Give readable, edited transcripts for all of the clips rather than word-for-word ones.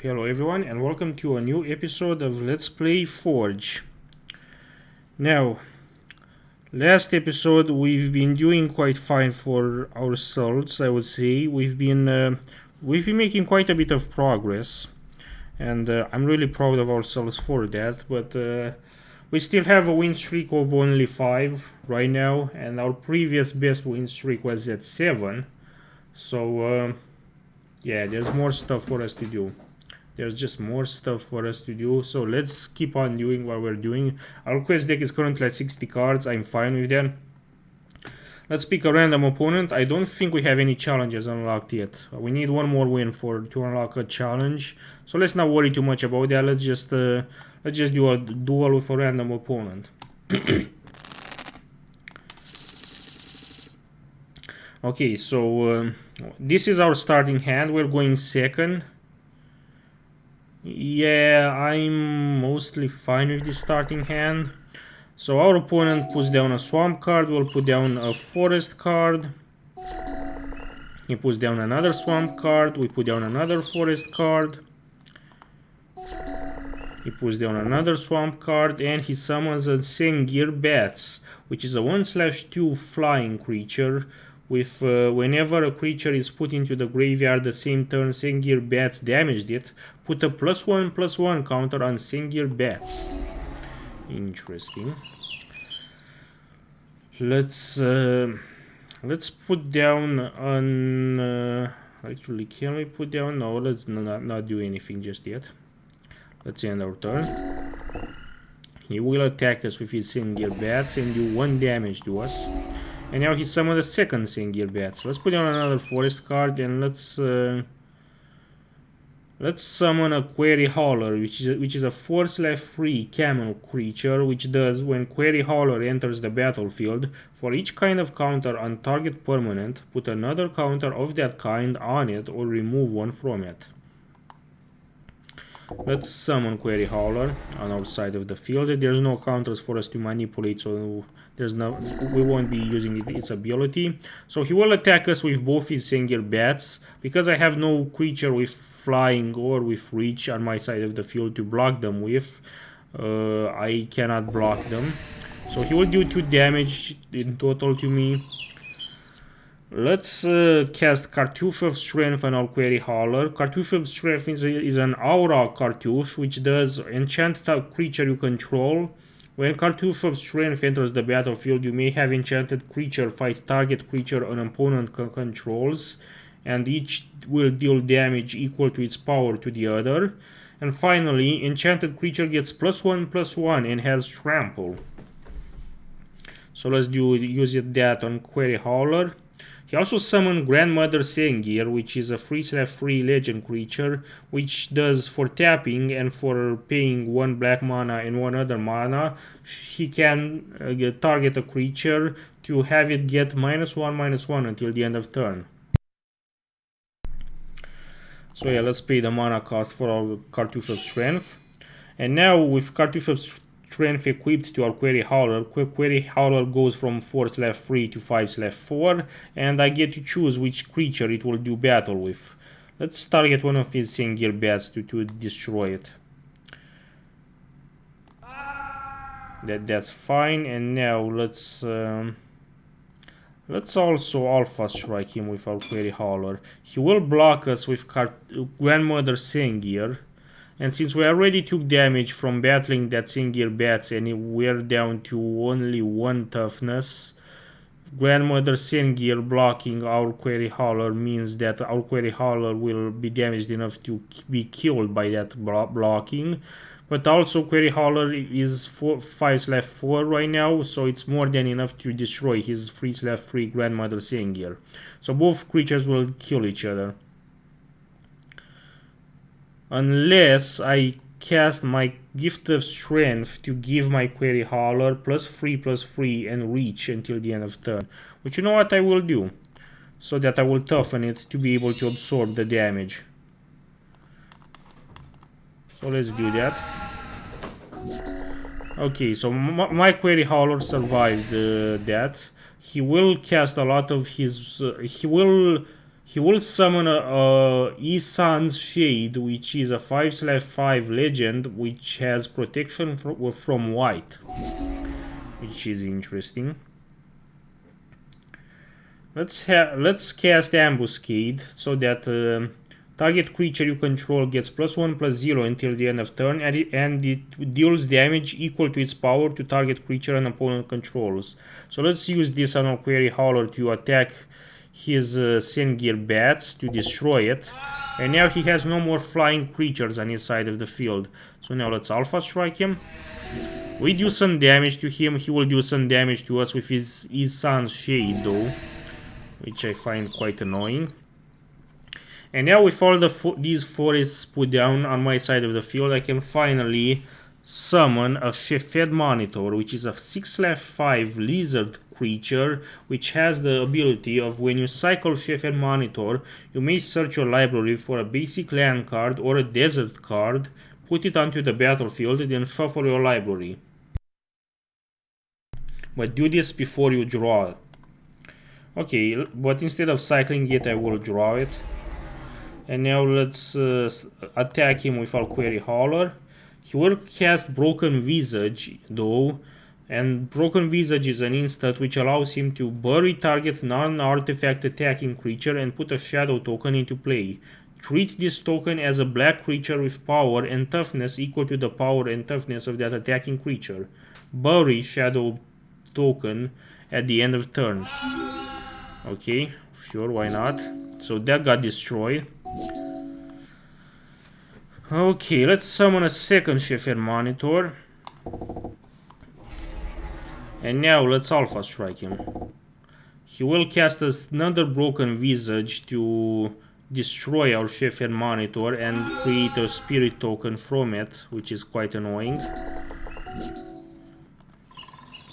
Hello everyone and welcome to a new episode of Let's Play Forge. Now, last episode we've been doing quite fine for ourselves, I would say. We've been making quite a bit of progress, and I'm really proud of ourselves for that. But we still have a win streak of only 5 right now, and our previous best win streak was at 7. So yeah, there's more stuff for us to do. There's just more stuff for us to do, so let's keep on doing what we're doing. Our quest deck is currently at 60 cards. I'm fine with that. Let's pick a random opponent. I don't think we have any challenges unlocked yet. We need one more win to unlock a challenge, so let's not worry too much about that. Let's just do a duel with a random opponent. Okay, so this is our starting hand. We're going second. Yeah, I'm mostly fine with the starting hand. So our opponent puts down a swamp card, we'll put down a forest card. He puts down another swamp card, we put down another forest card. He puts down another swamp card, and he summons a Sengir Bats, which is a 1/2 flying creature. With whenever a creature is put into the graveyard the same turn Sengir Bats damaged it, put a +1/+1 counter on Sengir Bats. Interesting. Let's put down an actually, can we put down? No, let's not do anything just yet. Let's end our turn. He will attack us with his Sengir Bats and do 1 damage to us. And now he summoned a second Sengir Bats. Let's put down another forest card, and let's summon a Query Hauler, which is a 4/3 camel creature, which does, when Query Hauler enters the battlefield, for each kind of counter on target permanent, put another counter of that kind on it or remove one from it. Let's summon Query Hauler on our side of the field. There's no counters for us to manipulate, so we won't be using its ability. So he will attack us with both his Sengir Bats. Because I have no creature with flying or with reach on my side of the field to block them with, I cannot block them. So he will do 2 damage in total to me. Let's cast Cartouche of Strength on our Query Hauler. Cartouche of Strength is an aura cartouche, which does enchant a creature you control. When Cartouche of Strength enters the battlefield, you may have enchanted creature fight target creature an opponent controls, and each will deal damage equal to its power to the other. And finally, enchanted creature gets +1/+1 and has trample. So let's use that on Query Hauler. He also summoned Grandmother Sengir, which is a 3/3 legend creature, which does, for tapping and for paying 1 black mana and 1 other mana, he can target a creature to have it get -1/-1 until the end of turn. So yeah, let's pay the mana cost for our Cartouche of Strength. And now with Cartouche of Strength equipped to our Query Hauler, Query Hauler goes from 4/3 to 5/4, and I get to choose which creature it will do battle with. Let's target one of his Sengir Bats to destroy it. That's fine, and now let's also Alpha Strike him with our Query Hauler. He will block us with Grandmother Sengir. And since we already took damage from battling that Sengir Bats and we're down to only 1 toughness, Grandmother Sengir blocking our Query Hauler means that our Query Hauler will be damaged enough to be killed by that blocking. But also Query Hauler is 5/4 right now, so it's more than enough to destroy his 3/3 Grandmother Sengir. So both creatures will kill each other. Unless I cast my Gift of Strength to give my Query Hauler +3/+3 and reach until the end of turn. Which, you know what I will do, so that I will toughen it to be able to absorb the damage. So let's do that. Okay, so my Query Hauler survived that. He will cast a lot of his... He will summon a Isan's Shade, which is a 5/5 legend, which has protection from white, which is interesting. Let's cast Ambuscade so that target creature you control gets +1/+0 until the end of turn, and it deals damage equal to its power to target creature an opponent controls. So let's use this on our Query Howler to attack his Sengir bats to destroy it. And now he has no more flying creatures on his side of the field. So now let's Alpha Strike him. We do some damage to him. He will do some damage to us with his Isan's Shade though, which I find quite annoying. And now with all these forests put down on my side of the field, I can finally summon a Shefed Monitor, which is a 6/5 lizard creature, which has the ability of when you cycle Shefed Monitor, you may search your library for a basic land card or a desert card, put it onto the battlefield, then shuffle your library. But do this before you draw it. Okay, but instead of cycling it, I will draw it. And now let's attack him with our Query Howler. He will cast Broken Visage though, and Broken Visage is an instant which allows him to bury target non-artifact attacking creature and put a shadow token into play. Treat this token as a black creature with power and toughness equal to the power and toughness of that attacking creature. Bury shadow token at the end of turn. Okay, sure, why not? So that got destroyed. Okay, let's summon a second Shefed Monitor. And now let's Alpha Strike him. He will cast another Broken Visage to destroy our Shefed Monitor and create a Spirit token from it, which is quite annoying.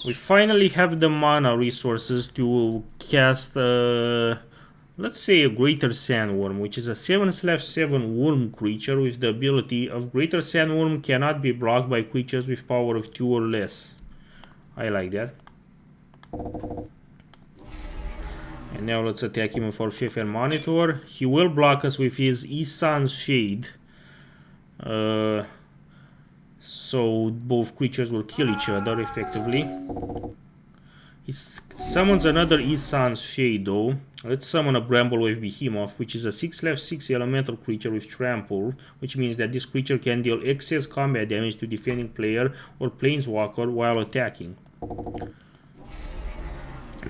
We finally have the mana resources to cast, let's say, a Greater Sandworm, which is a 7/7 worm creature with the ability of Greater Sandworm cannot be blocked by creatures with power of 2 or less. I like that. And now let's attack him with our Shefed Monitor. He will block us with his Isan's Shade. So both creatures will kill each other effectively. He summons another Isan's Shade though. Let's summon a Bramblewave Behemoth, which is a 6/6 elemental creature with trample, which means that this creature can deal excess combat damage to defending player or planeswalker while attacking.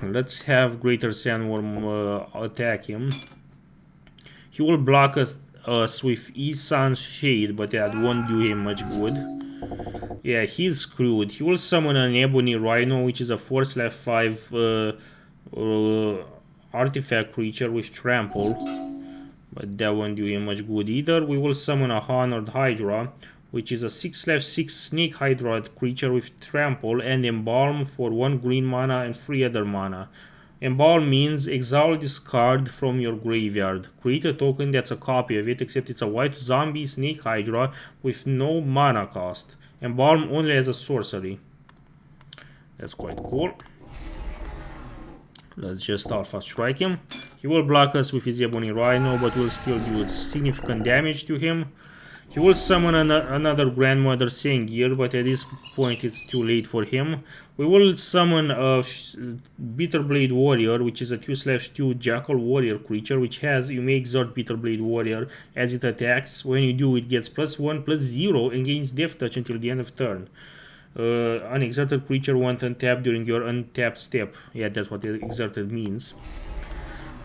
Let's have Greater Sandworm attack him. He will block us with Isan's Shade, but that won't do him much good. Yeah, he's screwed. He will summon an Ebony Rhino, which is a 4/5 artifact creature with trample, but that won't do him much good either. We will summon a Honored Hydra, which is a 6/6 Snake Hydra creature with trample and Embalm for 1 green mana and 3 other mana. Embalm means exile this card from your graveyard. Create a token that's a copy of it, except it's a white zombie Snake Hydra with no mana cost. Embalm only as a sorcery. That's quite cool. Let's just Alpha Strike him. He will block us with his Ebony Rhino, but will still do significant damage to him. He will summon another Grandmother Sengir, but at this point it's too late for him. We will summon a Bitterblade Warrior, which is a 2/2 Jackal Warrior creature, which has, you may exert Bitterblade Warrior as it attacks. When you do, it gets +1/+0 and gains Death Touch until the end of turn. An exerted creature won't untap during your untapped step. Yeah, that's what exerted means.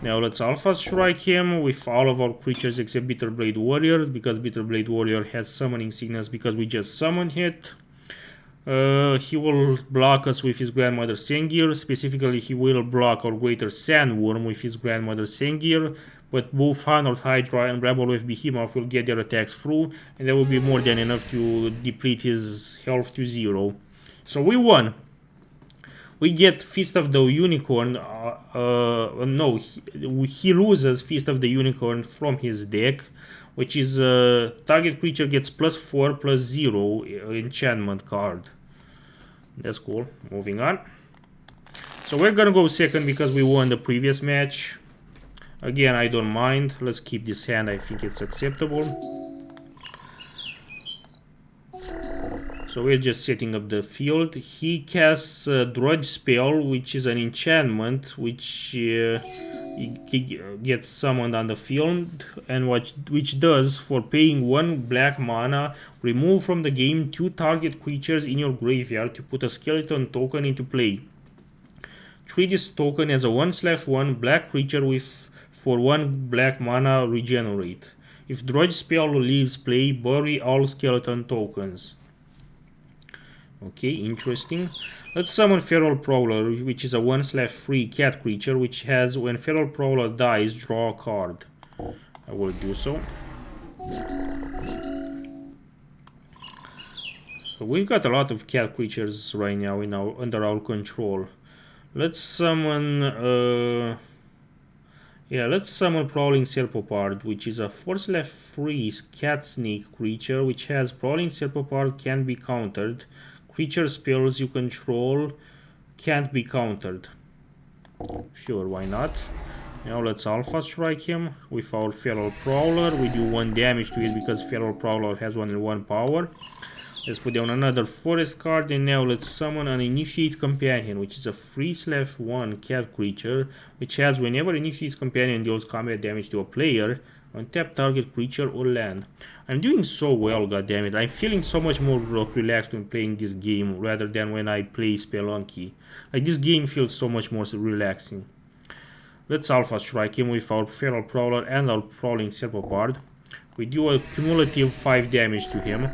Now let's Alpha Strike him with all of our creatures except Bitterblade Warrior, because Bitterblade Warrior has summoning sickness because we just summoned it. He will block us with his Grandmother Sengir. Specifically, he will block our Greater Sandworm with his Grandmother Sengir, but both Honored Hydra and Bramblewave Behemoth will get their attacks through, and that will be more than enough to deplete his health to 0. So we won. We get Feast of the Unicorn. No, he loses Feast of the Unicorn from his deck, which is target creature gets +4/+0 enchantment card. That's cool. Moving on. So we're gonna go second because we won the previous match. Again, I don't mind. Let's keep this hand. I think it's acceptable. So we're just setting up the field. He casts a Drudge spell, which is an enchantment, which he gets summoned on the field, and which does, for paying 1 black mana, remove from the game 2 target creatures in your graveyard to put a skeleton token into play. Treat this token as a 1/1 black creature with for 1 black mana regenerate. If Drudge spell leaves play, bury all skeleton tokens. Okay, interesting. Let's summon Feral Prowler, which is a 1/3 cat creature, which has, when Feral Prowler dies, draw a card. I will do so. So we've got a lot of cat creatures right now under our control. Let's summon let's summon Prowling Serpopard, which is a 4/3 cat snake creature, which has Prowling Serpopard can be countered. Creature spells you control can't be countered. Sure, why not? Now let's Alpha Strike him with our Feral Prowler. We do 1 damage to it because Feral Prowler has only 1 power. Let's put down another forest card, and now let's summon an Initiate Companion, which is a 3/1 cat creature, which has, whenever Initiate Companion deals combat damage to a player, untap target creature or land. I'm doing so well, goddammit. I'm feeling so much more relaxed when playing this game rather than when I play Spelunky. Like, this game feels so much more relaxing. Let's Alpha Strike him with our Feral Prowler and our Prowling Serpopard. We do a cumulative 5 damage to him.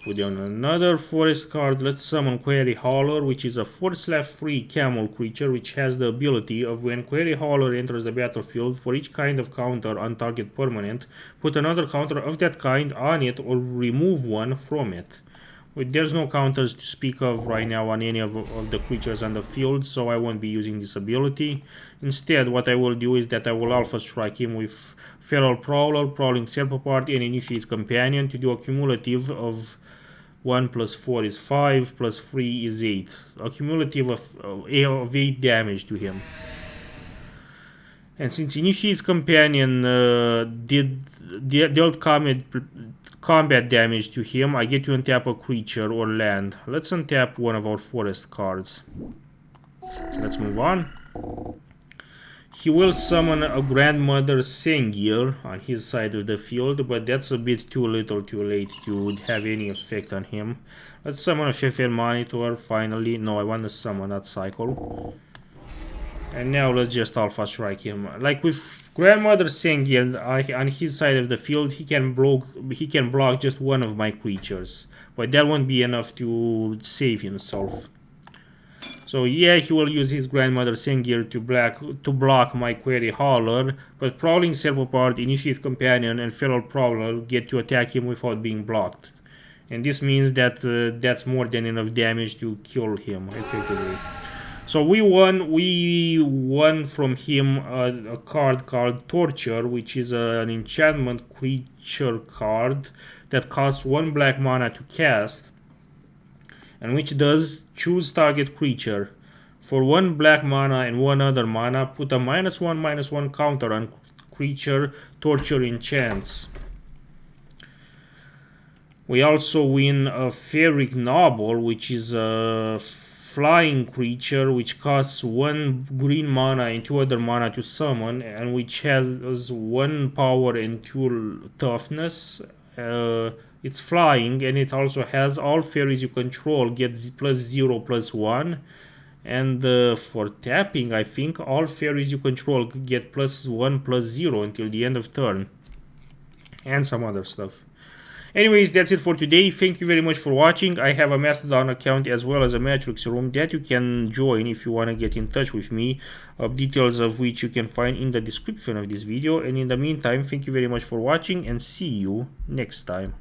Put down another forest card. Let's summon Quarry Hauler, which is a 4/3 camel creature, which has the ability of, when Quarry Hauler enters the battlefield, for each kind of counter on target permanent, put another counter of that kind on it or remove 1 from it. There's no counters to speak of right now on any of the creatures on the field, so I won't be using this ability. Instead, what I will do is that I will Alpha Strike him with Feral Prowler, Prowling Serpopard, and Initiate's Companion to do a cumulative of 1 + 4 is 5, + 3 is 8. A cumulative of 8 damage to him. And since Initiate's Companion dealt combat damage to him, I get to untap a creature or land. Let's untap one of our forest cards. Let's move on. He will summon a Grandmother Sengir on his side of the field, but that's a bit too little too late to have any effect on him. Let's summon a Shepherd Monitor, finally. No, I want to summon that cycle. And now let's just Alpha Strike him. Like with Grandmother Sengir on his side of the field, he can block just one of my creatures, but that won't be enough to save himself. So yeah, he will use his Grandmother Sengir to block my Quarry Hauler, but Prowling Serpopard, Initiate Companion, and Feral Prowler get to attack him without being blocked. And this means that that's more than enough damage to kill him, effectively. So we won from him a card called Torture, which is an enchantment creature card that costs 1 black mana to cast, and which does choose target creature. For 1 black mana and 1 other mana, put a -1/-1 counter on creature Torture enchants. We also win a Ferric Noble, which is a flying creature which costs 1 green mana and 2 other mana to summon, and which has 1 power and 2 toughness. It's flying, and it also has all fairies you control get +0 +1, and for tapping, I think all fairies you control get +1 +0 until the end of turn, and some other stuff. Anyways, that's it for today. Thank you very much for watching. I have a Mastodon account as well as a Matrix room that you can join if you want to get in touch with me, details of which you can find in the description of this video. And in the meantime, thank you very much for watching, and see you next time.